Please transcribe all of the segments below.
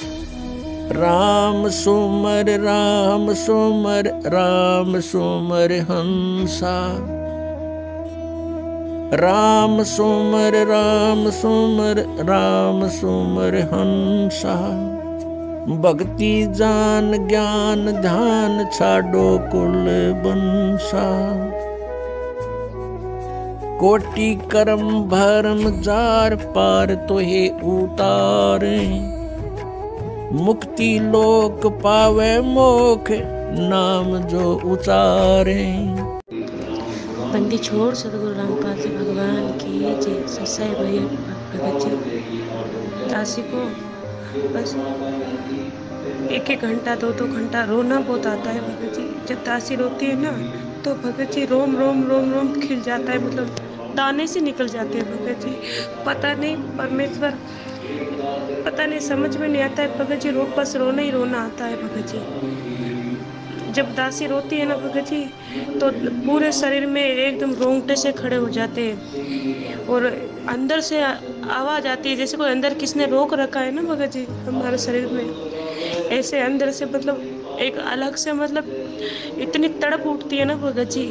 राम सुमर राम सुमर राम सुमर हंसा। राम सुमर राम सुमर राम सुमर हंसा। भक्ति जान ज्ञान ध्यान छाडो कुल बंसा। कोटि कर्म भरम जार पार तोहे उतारे। मुक्ति लोक पावे मोख नाम जो उचारे। बंदी छोड़ सदगुरु रामपाल जी भगवान की जय। ससाई भैया भगत जी दासी को बस 1-1 घंटा 2-2 घंटा रोना बहुत आता है भगत जी। जब दासी रोती है ना तो भगत जी रोम रोम रोम रोम खिल जाता है, मतलब दाने से निकल जाते हैं भगत जी। पता नहीं परमेश्वर, पता नहीं समझ में नहीं आता है भगत जी। बस रोना ही रोना आता है भगत जी। जब दासी रोती है ना भगत जी तो पूरे शरीर में एकदम रोंगटे से खड़े हो जाते हैं और अंदर से आवाज़ आती है जैसे कोई अंदर किसने रोक रखा है ना भगत जी हमारे शरीर में। ऐसे अंदर से मतलब एक अलग से मतलब इतनी तड़प उठती है ना भगत जी,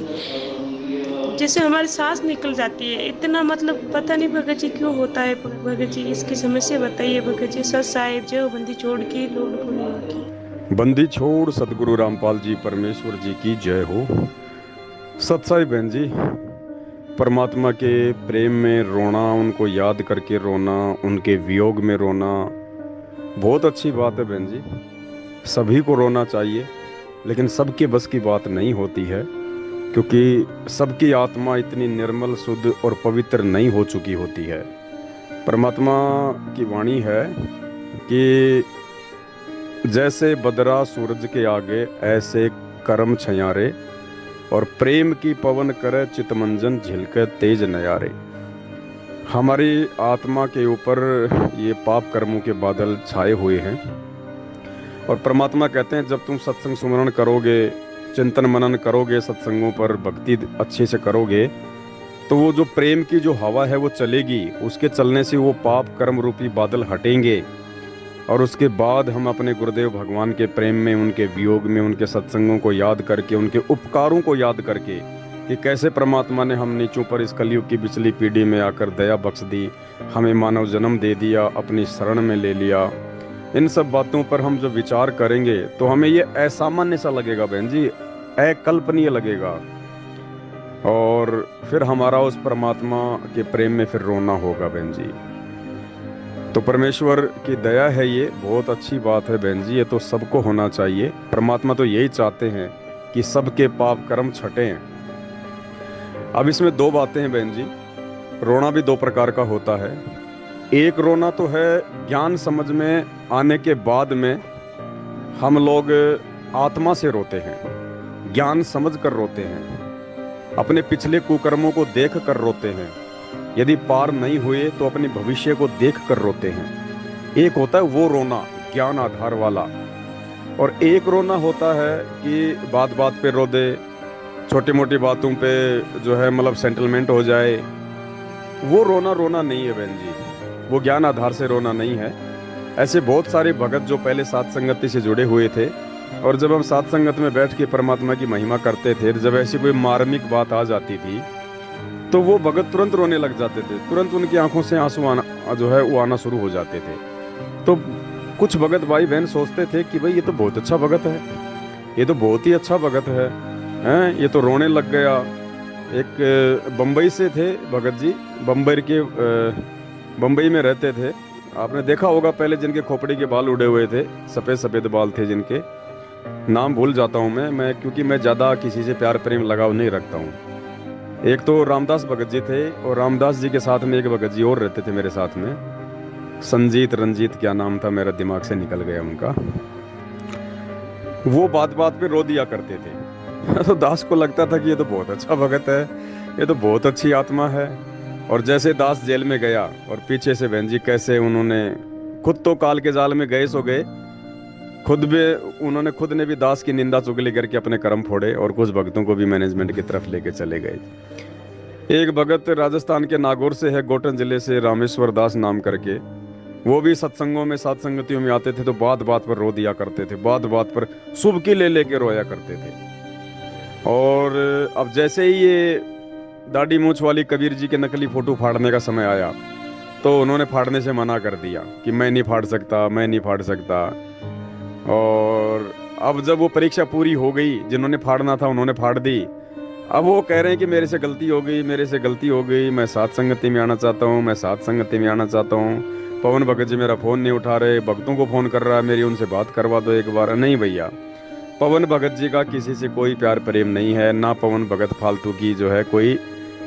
जैसे हमारी सांस निकल जाती है। इतना मतलब पता नहीं भगत जी क्यों होता है भगत जी, इसकी समस्या बताइए भगत जी। सत साहिब जय हो। बंदी छोड़ की लोड की। बंदी छोड़ सदगुरु रामपाल जी परमेश्वर जी की जय हो। सत्साई बहन जी, परमात्मा के प्रेम में रोना, उनको याद करके रोना, उनके वियोग में रोना बहुत अच्छी बात है बहन जी। सभी को रोना चाहिए, लेकिन सबके बस की बात नहीं होती है, क्योंकि सबकी आत्मा इतनी निर्मल शुद्ध और पवित्र नहीं हो चुकी होती है। परमात्मा की वाणी है कि जैसे बदरा सूरज के आगे ऐसे कर्म छयारे, और प्रेम की पवन करे चितमंजन झिलके तेज नयारे। हमारी आत्मा के ऊपर ये पाप कर्मों के बादल छाए हुए हैं, और परमात्मा कहते हैं जब तुम सत्संग सुमरण करोगे, चिंतन मनन करोगे, सत्संगों पर भक्ति अच्छे से करोगे, तो वो जो प्रेम की जो हवा है वो चलेगी। उसके चलने से वो पाप कर्म रूपी बादल हटेंगे, और उसके बाद हम अपने गुरुदेव भगवान के प्रेम में, उनके वियोग में, उनके सत्संगों को याद करके, उनके उपकारों को याद करके कि कैसे परमात्मा ने हम नीचों पर इस कलयुग की पिछली पीढ़ी में आकर दया बख्श दी, हमें मानव जन्म दे दिया, अपनी शरण में ले लिया। इन सब बातों पर हम जब विचार करेंगे तो हमें ये असामान्य सा लगेगा बहन जी, अकल्पनीय लगेगा, और फिर हमारा उस परमात्मा के प्रेम में फिर रोना होगा बहन जी। तो परमेश्वर की दया है, ये बहुत अच्छी बात है बहन जी, ये तो सबको होना चाहिए। परमात्मा तो यही चाहते हैं कि सबके पाप कर्म छटें। अब इसमें 2 बातें हैं बहन जी। रोना भी 2 प्रकार का होता है। एक रोना तो है ज्ञान समझ में आने के बाद में हम लोग आत्मा से रोते हैं, ज्ञान समझ कर रोते हैं, अपने पिछले कुकर्मों को देख कर रोते हैं। यदि पार नहीं हुए तो अपने भविष्य को देख कर रोते हैं। एक होता है वो रोना ज्ञान आधार वाला, और एक रोना होता है कि बात बात पे रो दे, छोटी मोटी बातों पे जो है मतलब सेटलमेंट हो जाए। वो रोना रोना नहीं है बहन जी, वो ज्ञान आधार से रोना नहीं है। ऐसे बहुत सारे भगत जो पहले साथ संगति से जुड़े हुए थे, और जब हम साथ संगत में बैठ के परमात्मा की महिमा करते थे, जब ऐसी कोई मार्मिक बात आ जाती थी तो वो भगत तुरंत रोने लग जाते थे, तुरंत उनकी आंखों से आंसू आना जो है वो आना शुरू हो जाते थे। तो कुछ भगत भाई बहन सोचते थे कि भाई ये तो बहुत अच्छा भगत है, ये तो बहुत ही अच्छा भगत है, ये तो रोने लग गया। एक बम्बई से थे भगत जी, बम्बई में रहते थे। आपने देखा होगा पहले जिनके खोपड़ी के बाल उड़े हुए थे, सफ़ेद सफ़ेद बाल थे जिनके, नाम भूल जाता हूँ मैं क्योंकि मैं ज़्यादा किसी से प्यार प्रेम लगाव नहीं रखता हूँ। एक तो रामदास भगत जी थे, और रामदास जी के साथ में एक भगत जी और रहते थे मेरे साथ में, संजीत रंजीत क्या नाम था, मेरा दिमाग से निकल गया उनका। वो बात बात पे रो दिया करते थे। तो दास को लगता था कि ये तो बहुत अच्छा भगत है, ये तो बहुत अच्छी आत्मा है। और जैसे दास जेल में गया, और पीछे से बहन जी कैसे उन्होंने खुद तो काल के जाल में गए सो गए, खुद ने भी दास की निंदा चुगली करके अपने कर्म फोड़े, और कुछ भक्तों को भी मैनेजमेंट की तरफ लेके चले गए। एक भगत राजस्थान के नागौर से है, गोटन जिले से, रामेश्वर दास नाम करके, वो भी सत्संगों में, साथ संगतियों में आते थे तो बात बात पर रो दिया करते थे, बात बात पर सुबकी ले लेके रोया करते थे। और अब जैसे ही ये दाढ़ी मूंछ वाली कबीर जी के नकली फोटो फाड़ने का समय आया तो उन्होंने फाड़ने से मना कर दिया कि मैं नहीं फाड़ सकता, मैं नहीं फाड़ सकता। और अब जब वो परीक्षा पूरी हो गई, जिन्होंने फाड़ना था उन्होंने फाड़ दी। अब वो कह रहे हैं कि मेरे से गलती हो गई, मेरे से गलती हो गई, मैं साथ संगति में आना चाहता हूँ, मैं साथ संगति में आना चाहता हूँ। पवन भगत जी मेरा फ़ोन नहीं उठा रहे, भक्तों को फ़ोन कर रहा है, मेरी उनसे बात करवा दो एक बार। नहीं भैया, पवन भगत जी का किसी से कोई प्यार प्रेम नहीं है, ना पवन भगत फालतू की जो है कोई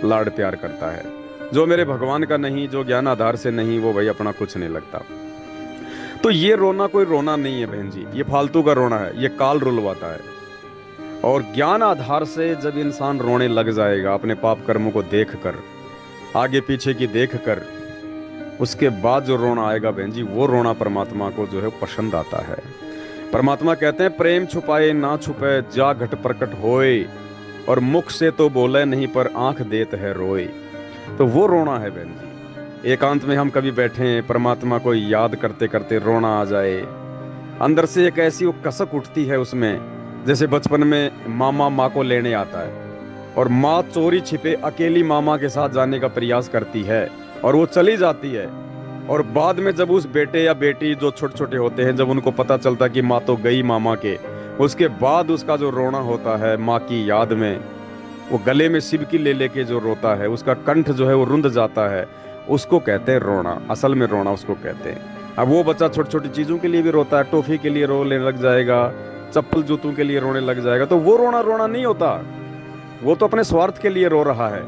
लाड़ प्यार करता है। जो मेरे भगवान का नहीं, जो ज्ञान आधार से नहीं, वो भाई अपना कुछ नहीं लगता। तो ये रोना कोई रोना नहीं है बहन जी, ये फालतू का रोना है, ये काल रुलवाता है। और ज्ञान आधार से जब इंसान रोने लग जाएगा अपने पाप कर्मों को देखकर, आगे पीछे की देखकर, उसके बाद जो रोना आएगा बहन जी, वो रोना परमात्मा को जो है पसंद आता है। परमात्मा कहते हैं प्रेम छुपाए ना छुपे जा घट प्रकट होए, और मुख से तो बोले नहीं पर आंख देत है रोए। तो वो रोना है बहन जी। एकांत में हम कभी बैठे परमात्मा को याद करते करते रोना आ जाए, अंदर से एक ऐसी वो कसक उठती है उसमें, जैसे बचपन में मामा माँ को लेने आता है और माँ चोरी छिपे अकेली मामा के साथ जाने का प्रयास करती है और वो चली जाती है। और बाद में जब उस बेटे या बेटी जो छोटे छोटे होते हैं, जब उनको पता चलता कि माँ तो गई मामा के, उसके बाद उसका जो रोना होता है माँ की याद में, वो गले में सिबकी ले लेके जो रोता है, उसका कंठ जो है वो रुंध जाता है, उसको कहते हैं रोना। असल में रोना उसको कहते हैं। अब वो बच्चा छोटी छोटी चीज़ों के लिए भी रोता है, टॉफी के लिए रोने लग जाएगा, चप्पल जूतों के लिए रोने लग जाएगा, तो वो रोना रोना नहीं होता, वो तो अपने स्वार्थ के लिए रो रहा है।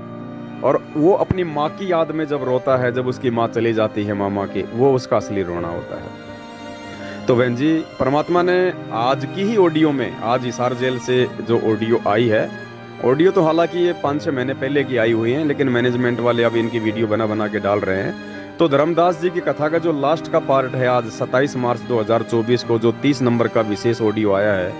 और वो अपनी माँ की याद में जब रोता है, जब उसकी माँ चली जाती है मामा की, वो उसका असली रोना होता है। तो बहन जी, परमात्मा ने आज की ही ऑडियो में, आज हिसार जेल से जो ऑडियो आई है, ऑडियो तो हालांकि ये 5-6 महीने पहले की आई हुई है, लेकिन मैनेजमेंट वाले अब इनकी वीडियो बना बना के डाल रहे हैं। तो धर्मदास जी की कथा का जो लास्ट का पार्ट है, आज 27 मार्च 2024 को जो 30 नंबर का विशेष ऑडियो आया है,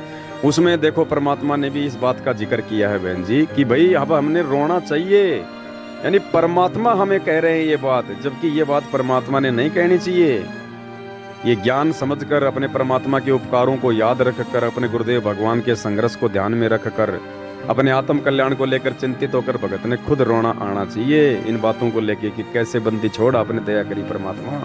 उसमें देखो परमात्मा ने भी इस बात का जिक्र किया है बहन जी कि भाई अब हमने रोना चाहिए। यानी परमात्मा हमें कह रहे हैं ये बात, जबकि ये बात परमात्मा ने नहीं कहनी चाहिए। ये ज्ञान समझकर, अपने परमात्मा के उपकारों को याद रखकर, अपने गुरुदेव भगवान के संघर्ष को ध्यान में रखकर, अपने आत्म कल्याण को लेकर चिंतित होकर भगत ने खुद रोना आना चाहिए इन बातों को लेके कि कैसे बंदी छोड़ आपने दया करी परमात्मा,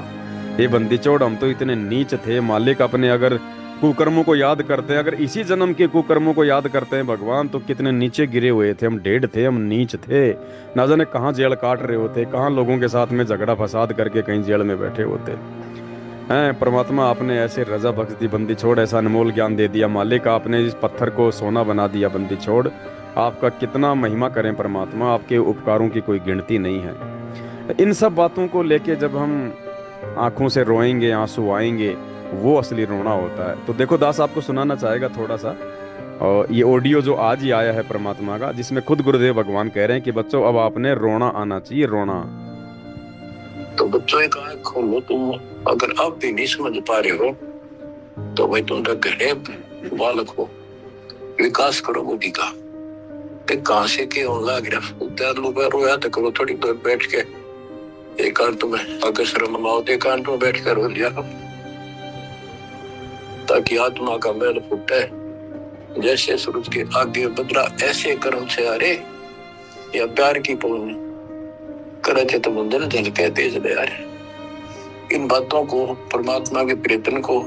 ये बंदी छोड़, हम तो इतने नीच थे मालिक। अपने अगर कुकर्मों को याद करते हैं, अगर इसी जन्म के कुकर्मों को याद करते हैं भगवान, तो कितने नीचे गिरे हुए थे, हम ढेढ़ थे, हम नीच थे, ना जाने कहाँ जेल काट रहे होते, कहाँ लोगों के साथ में झगड़ा फसाद करके कहीं जेल में बैठे होते हैं। परमात्मा आपने ऐसे रजा बख्श दी बंदी छोड़, ऐसा अनमोल ज्ञान दे दिया मालिक, आपने इस पत्थर को सोना बना दिया बंदी छोड़। आपका कितना महिमा करें परमात्मा, आपके उपकारों की कोई गिनती नहीं है। इन सब बातों को लेके जब हम आंखों से रोएंगे, आंसू आएंगे, वो असली रोना होता है। तो देखो दास आपको सुनाना चाहेगा थोड़ा सा, और ये ऑडियो जो आज ही आया है परमात्मा का, जिसमें खुद गुरुदेव भगवान कह रहे हैं कि बच्चों अब आपने रोना आना चाहिए, रोना। तो बच्चों एक आंख खोलो, तुम अगर अब भी नहीं समझ पा रहे हो तो भाई तुम घरे बालक हो, विकास करो बुद्धि का। कहां से के लग रहा रोया तो करो, थोड़ी देर बैठ के एकांत में, अगर शर्म माओ तो एकांत में बैठ कर रो लिया, ताकि आत्मा का मैल फूटे। जैसे सूरज के आगे बदरा ऐसे कर्म से अरे, या प्यार की पौनी करे थे तो मुंजन जल के तेज ले आ रहे। इन बातों को, परमात्मा के प्रेतन को,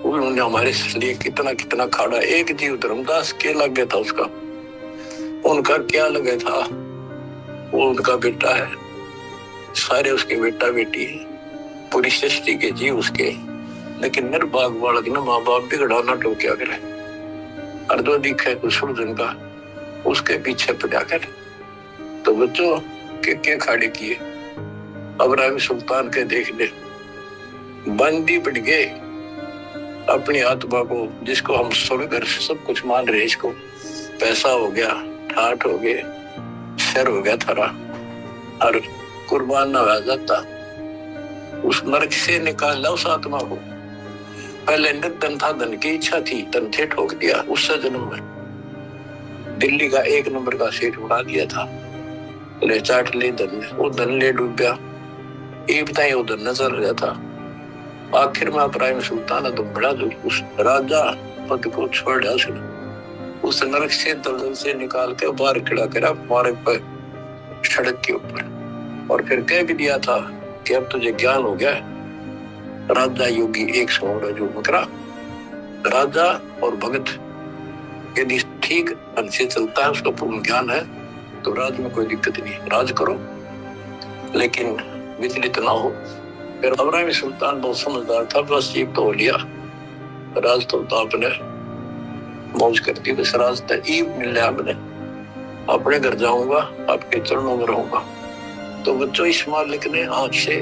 उन्होंने हमारे लिए कितना कितना खाड़ा। एक जीव धर्मदास के लग गया था, उसका उनका क्या लगा था, वो उनका बेटा है, सारे उसके बेटा बेटी है, पूरी सृष्टि के जीव उसके। लेकिन निर्भाग बालक ने माँ बाप बिगड़ाना टोक्या करे, अर्धो दिखे कुछ सूरजन का, उसके पीछे पड़ा कर। तो बच्चों के खाड़े किए, अब राम सुल्तान के देख ले, बंदी पड़ गए अपनी आत्मा को, जिसको हम स्वर्ग सब कुछ मान रहे, इसको पैसा हो गया, ठाठ हो गए, सिर हो गया थारा, और कुर्बान ना हो जाता, उस नरक से निकाल ला उस आत्मा को। पहले निर्धन था, धन की इच्छा थी, धन से ठोक दिया, उससे जन्म में दिल्ली का 1 नंबर का सेठ उड़ा दिया था, ले चाट ले धन, वो धन ले डूब गया। ये बताइए वो धन नजर गया था, आखिर में इब्राहिम सुल्तान तो बड़ा जो उस राजा पद को छोड़ दिया, उस नरक से दलदल से निकाल के बाहर खड़ा करा मार्ग पर सड़क के ऊपर, और फिर कह भी दिया था कि अब तुझे ज्ञान हो गया। राजा योगी एक सौ जो मकरा राजा और भगत यदि ठीक ढंग से चलता है, उसका पूर्ण ज्ञान है, तो राज में कोई दिक्कत नहीं, राज करो लेकिन विचलित ना हो। फिर इब्राहिम सुल्तान बहुत समझदार था, बस जीप तो हो लिया, राज तो आपने मौज कर दी, बस राज तो ईब मिल रहा, मैंने अपने घर जाऊंगा, आपके चरणों में रहूंगा। तो बच्चों, इस मालिक ने आज से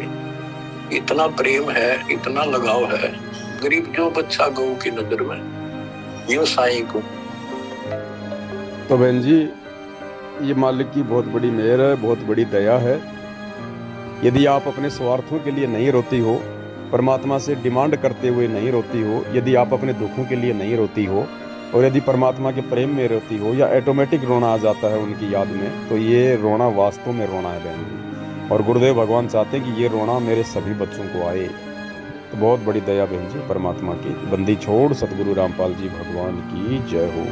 इतना प्रेम है, इतना लगाव है, गरीब जो बच्चा गऊ की नजर में यूं साईं को। तो बहन जी, ये मालिक की बहुत बड़ी मेहर है, बहुत बड़ी दया है। यदि आप अपने स्वार्थों के लिए नहीं रोती हो, परमात्मा से डिमांड करते हुए नहीं रोती हो, यदि आप अपने दुखों के लिए नहीं रोती हो, और यदि परमात्मा के प्रेम में रोती हो, या ऑटोमेटिक रोना आ जाता है उनकी याद में, तो ये रोना वास्तव में रोना है बहन जी। और गुरुदेव भगवान चाहते हैं कि ये रोना मेरे सभी बच्चों को आए। तो बहुत बड़ी दया बहन जी परमात्मा की। बंदी छोड़ सतगुरु रामपाल जी भगवान की जय हो।